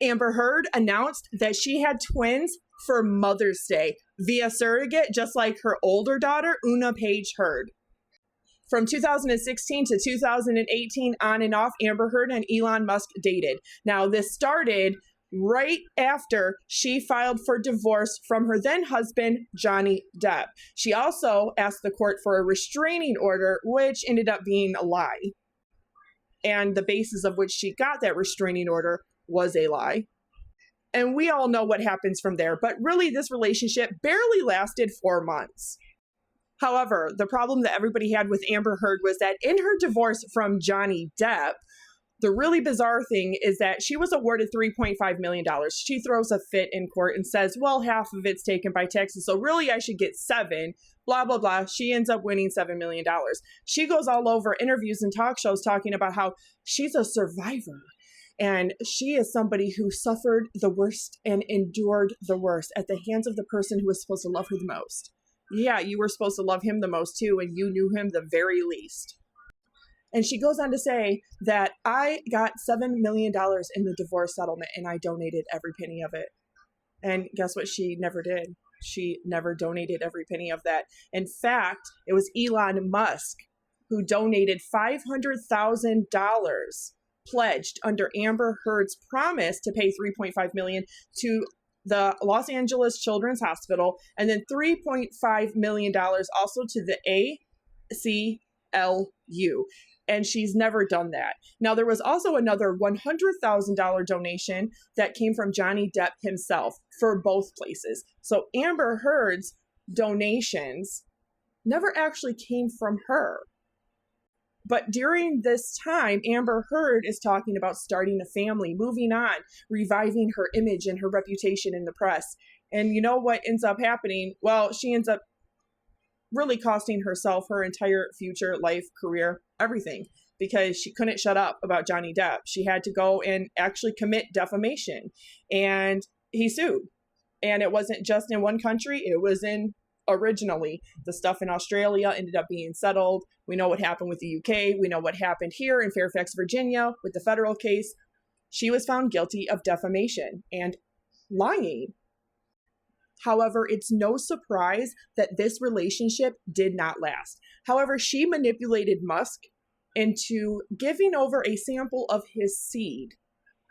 Amber Heard announced that she had twins for Mother's Day via surrogate, just like her older daughter, Una Page Heard. From 2016 to 2018, on and off, Amber Heard and Elon Musk dated. Now, this started right after she filed for divorce from her then husband, Johnny Depp. She also asked the court for a restraining order, which ended up being a lie. And the basis of which she got that restraining order was a lie. And we all know what happens from there. But really, this relationship barely lasted 4 months. However, the problem that everybody had with Amber Heard was that in her divorce from Johnny Depp, the really bizarre thing is that she was awarded $3.5 million. She throws a fit in court and says, well, half of it's taken by taxes, so really I should get 7, blah, blah, blah. She ends up winning $7 million. She goes all over interviews and talk shows talking about how she's a survivor. And she is somebody who suffered the worst and endured the worst at the hands of the person who was supposed to love her the most. Yeah, you were supposed to love him the most too, and you knew him the very least. And she goes on to say that I got $7 million in the divorce settlement and I donated every penny of it. And guess what? She never did. She never donated every penny of that. In fact, it was Elon Musk who donated $500,000 pledged under Amber Heard's promise to pay $3.5 million to the Los Angeles Children's Hospital, and then $3.5 million also to the ACLU. And she's never done that. Now, there was also another $100,000 donation that came from Johnny Depp himself for both places. So Amber Heard's donations never actually came from her. But during this time, Amber Heard is talking about starting a family, moving on, reviving her image and her reputation in the press. And you know what ends up happening? Well, she ends up really costing herself her entire future, life, career, everything, because she couldn't shut up about Johnny Depp. She had to go and actually commit defamation. And he sued. And it wasn't just in one country, it was in originally. The stuff in Australia ended up being settled. We know what happened with the UK. We know what happened here in Fairfax, Virginia with the federal case. She was found guilty of defamation and lying. However, it's no surprise that this relationship did not last. However, she manipulated Musk into giving over a sample of his seed,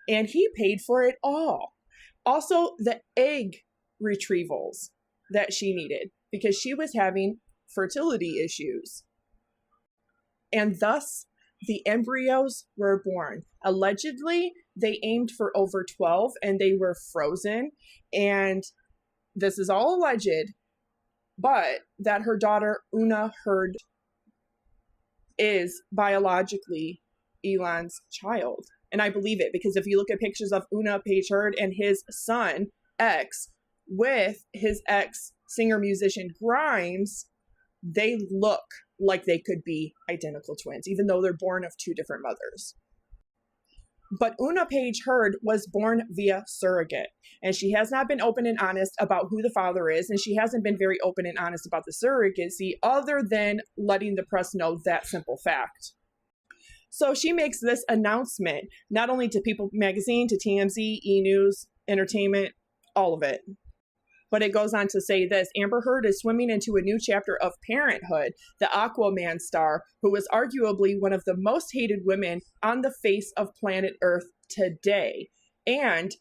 and he paid for it all. Also, the egg retrievals that she needed because she was having fertility issues. And thus, the embryos were born. Allegedly, they aimed for over 12 and they were frozen. And this is all alleged, but that her daughter, Una Heard, is biologically Elon's child. And I believe it because if you look at pictures of Una Page Heard and his son, X, with his ex singer-musician Grimes, they look like they could be identical twins, even though they're born of 2 different mothers. But Una Page Heard was born via surrogate, and she has not been open and honest about who the father is, and she hasn't been very open and honest about the surrogacy other than letting the press know that simple fact. So she makes this announcement, not only to People Magazine, to TMZ, E! News, Entertainment, all of it. But it goes on to say this: Amber Heard is swimming into a new chapter of Parenthood, the Aquaman star, who is arguably one of the most hated women on the face of planet Earth today, and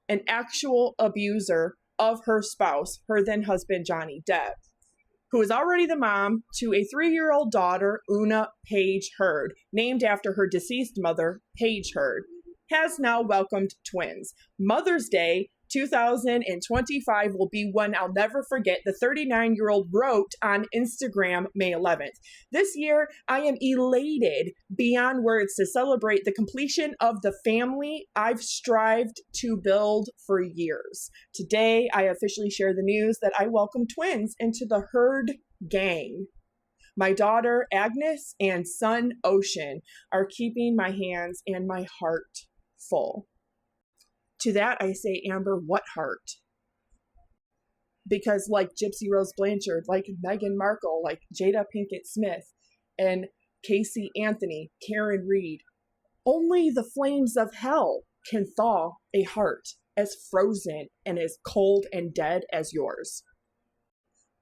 an actual abuser of her spouse, her then husband, Johnny Depp, who is already the mom to a 3-year-old daughter, Una Page Heard, named after her deceased mother, Page Heard, has now welcomed twins. Mother's Day 2025 will be one I'll never forget, the 39-year-old wrote on Instagram May 11th. This year, I am elated beyond words to celebrate the completion of the family I've strived to build for years. Today, I officially share the news that I welcome twins into the Heard gang. My daughter, Agnes, and son, Ocean, are keeping my hands and my heart full. To that, I say, Amber, what heart? Because like Gypsy Rose Blanchard, like Meghan Markle, like Jada Pinkett Smith, and Casey Anthony, Karen Reed, only the flames of hell can thaw a heart as frozen and as cold and dead as yours.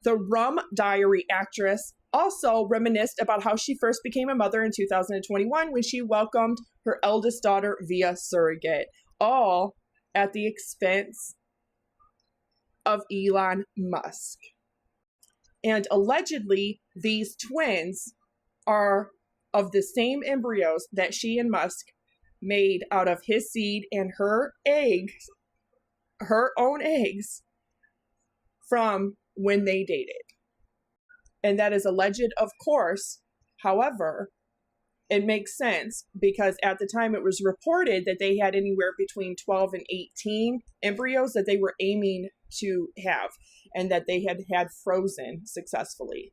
The Rum Diary actress also reminisced about how she first became a mother in 2021 when she welcomed her eldest daughter via surrogate, all at the expense of Elon Musk. And allegedly, these twins are of the same embryos that she and Musk made out of his seed and her eggs, her own eggs, from when they dated. And that is alleged, of course. However, it makes sense because at the time it was reported that they had anywhere between 12 and 18 embryos that they were aiming to have and that they had frozen successfully.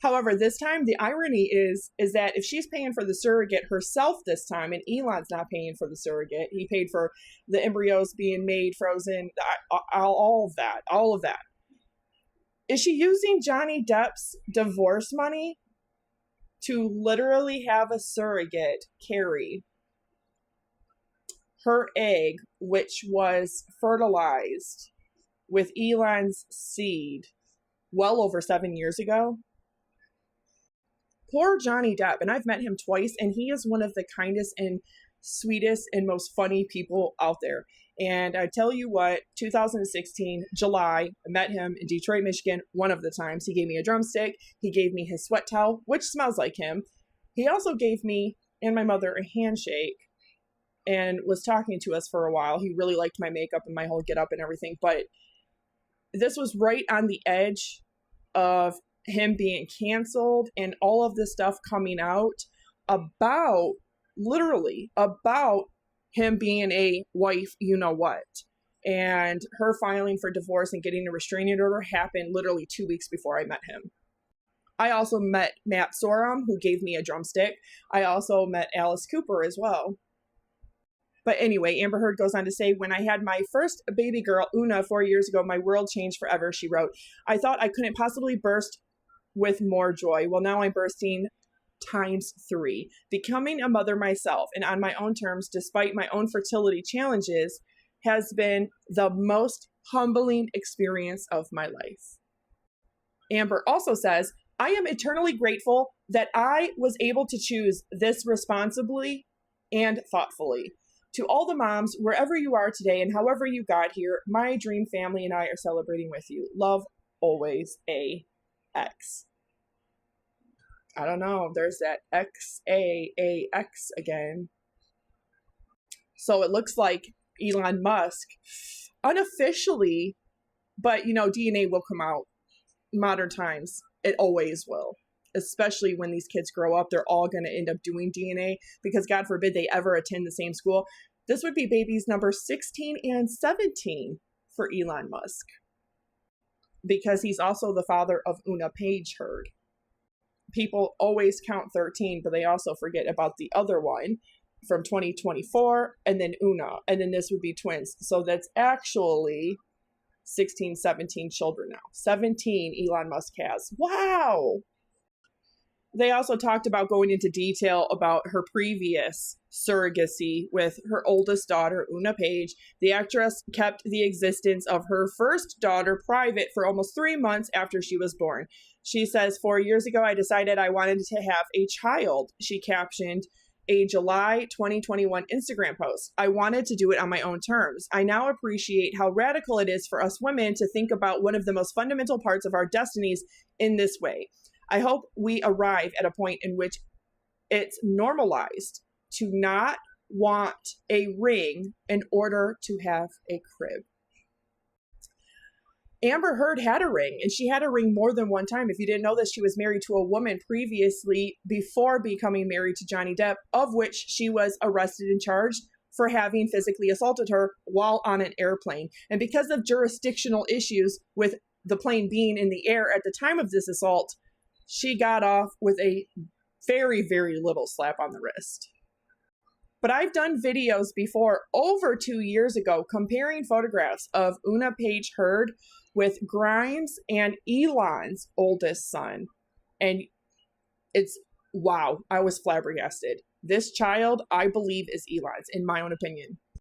However, this time the irony is that if she's paying for the surrogate herself this time, and Elon's not paying for the surrogate, he paid for the embryos being made, frozen, all of that. Is she using Johnny Depp's divorce money to literally have a surrogate carry her egg, which was fertilized with Elon's seed well over 7 years ago? Poor Johnny Depp, and I've met him twice, and he is one of the kindest and sweetest and most funny people out there. And I tell you what, 2016, July, I met him in Detroit, Michigan, one of the times. He gave me a drumstick. He gave me his sweat towel, which smells like him. He also gave me and my mother a handshake and was talking to us for a while. He really liked my makeup and my whole get up and everything. But this was right on the edge of him being canceled and all of this stuff coming out about, literally, about him being a wife, you know what. And her filing for divorce and getting a restraining order happened literally 2 weeks before I met him. I also met Matt Sorum, who gave me a drumstick. I also met Alice Cooper as well. But anyway, Amber Heard goes on to say, when I had my first baby girl, Una, 4 years ago, my world changed forever, she wrote. I thought I couldn't possibly burst with more joy. Well, now I'm bursting times 3. Becoming a mother myself and on my own terms, despite my own fertility challenges, has been the most humbling experience of my life. Amber also says, I am eternally grateful that I was able to choose this responsibly and thoughtfully. To all the moms, wherever you are today and however you got here, my dream family and I are celebrating with you. Love always, AX. I don't know. There's that XAAX again. So it looks like Elon Musk unofficially, but you know, DNA will come out. Modern times, it always will. Especially when these kids grow up, they're all going to end up doing DNA because God forbid they ever attend the same school. This would be babies number 16 and 17 for Elon Musk because he's also the father of Una Page Heard. People always count 13, but they also forget about the other one from 2024 and then Una, and then this would be twins. So that's actually 16, 17 children now. 17 Elon Musk has. Wow. They also talked about going into detail about her previous surrogacy with her oldest daughter, Una Page. The actress kept the existence of her first daughter private for almost 3 months after she was born. She says, 4 years ago, I decided I wanted to have a child. She captioned a July 2021 Instagram post. I wanted to do it on my own terms. I now appreciate how radical it is for us women to think about one of the most fundamental parts of our destinies in this way. I hope we arrive at a point in which it's normalized to not want a ring in order to have a crib. Amber Heard had a ring, and she had a ring more than one time. If you didn't know this, she was married to a woman previously before becoming married to Johnny Depp, of which she was arrested and charged for having physically assaulted her while on an airplane. And because of jurisdictional issues with the plane being in the air at the time of this assault, she got off with a very, very little slap on the wrist. But I've done videos before over 2 years ago comparing photographs of Una Page Heard with Grimes and Elon's oldest son. And it's, wow, I was flabbergasted. This child, I believe, is Elon's, in my own opinion.